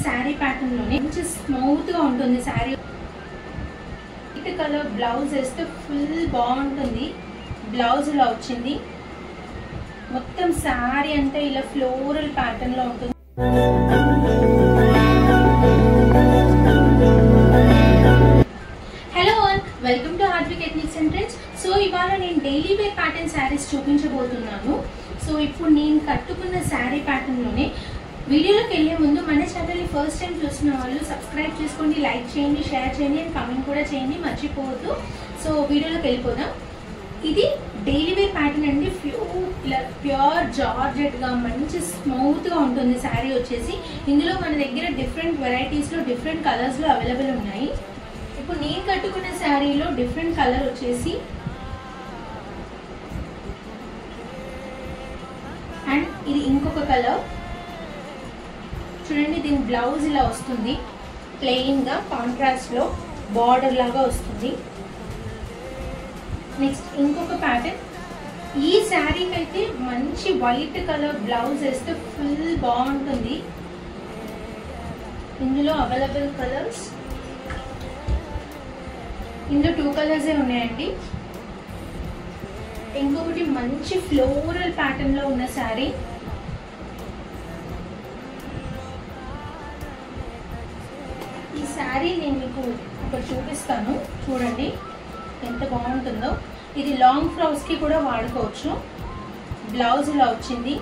Sari pattern లోనే మంచి smooth గా ఉంటుంది శారీ. వైట్ కలర్ బ్లౌజ్ వేస్తే ఫుల్ బాగుంటుంది. బ్లౌజ్ ఇలా వచ్చింది. మొత్తం శారీ అంతా ఇలా ఫ్లోరల్ ప్యాటర్న్ లో ఉంటుంది. Hello all, welcome to Hartvik ethnics and trends. So ఇవాళ నేను డైలీ వేర్ ప్యాటర్న్ శారీస్ చూపించబోతున్నాను. సో ఇప్పుడు నేను కట్టుకున్న శారీ ప్యాటర్న్ లోనే వీడియోలోకి వెళ్లే ముందు మన ఛానల్ ని ఫస్ట్ టైం చూసిన వాళ్ళు సబ్స్క్రైబ్ చేసుకోండి, లైక్ చేయండి, షేర్ చేయండి అండ్ కామెంట్ కూడా చేయండి, మర్చిపోవద్దు. సో వీడియోలోకి వెళ్ళిపోదాం. ఇది డైలీ వేర్ ప్యాటర్న్ అండి. ప్యూర్ జార్జెట్ గా మంచి స్మూత్ గా ఉంటుంది శారీ వచ్చేసి. ఇందులో మన దగ్గర డిఫరెంట్ వెరైటీస్ లో డిఫరెంట్ కలర్స్ లో అవైలబుల్ ఉన్నాయి. ఇప్పుడు నేను కట్టుకున్న శారీలో డిఫరెంట్ కలర్ వచ్చేసి అండ్ ఇది ఇంకొక కలర్ చూడండి. దీని బ్లౌజ్ ఇలా వస్తుంది, ప్లెయిన్ గా కాంట్రాస్ట్ లో బార్డర్ లాగా వస్తుంది. నెక్స్ట్ ఇంకొక ప్యాటర్న్. ఈ శారీకి అయితే మంచి వైట్ కలర్ బ్లౌజ్ వేస్తే ఫుల్ బాగుంటుంది. ఇందులో అవైలబుల్ కలర్స్, ఇందులో 2 కలర్స్ ఉన్నాయండి. ఇంకొకటి మంచి ఫ్లోరల్ ప్యాటర్న్ లో ఉన్న శారీ. ఈ శారీ నేను మీకు ఒకటి చూపిస్తాను, చూడండి ఎంత బాగుంటుందో. ఇది లాంగ్ ఫ్రాక్స్ కి కూడా వాడుకోవచ్చు. బ్లౌజ్ ఇలా వచ్చింది.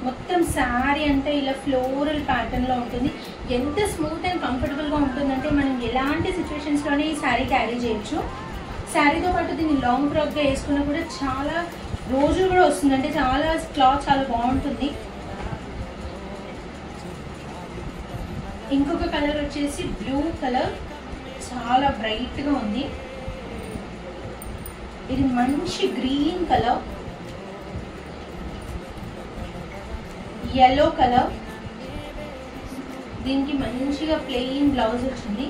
మొత్తం శారీ అంతా ఇలా ఫ్లోరల్ ప్యాటర్న్ లో ఉంటుంది. ఎంత స్మూత్ అండ్ కంఫర్టబుల్ గా ఉంటుందంటే మనం ఎలాంటి సిచ్యువేషన్స్ లోనే ఈ శారీ క్యారీ చేయొచ్చు. శారీతో పాటు దీన్ని లాంగ్ ఫ్రాక్ గా వేసుకున్నా కూడా చాలా రోజులు కూడా వస్తుంది, అంటే చాలా క్లాత్ చాలా బాగుంటుంది. ఇంకొక కలర్ వచ్చేసి బ్లూ కలర్, చాలా బ్రైట్ గా ఉంది. ఇది మంచి గ్రీన్ కలర్, yellow కలర్. దీనికి మంచిగా ప్లెయిన్ బ్లౌజ్ వచ్చింది.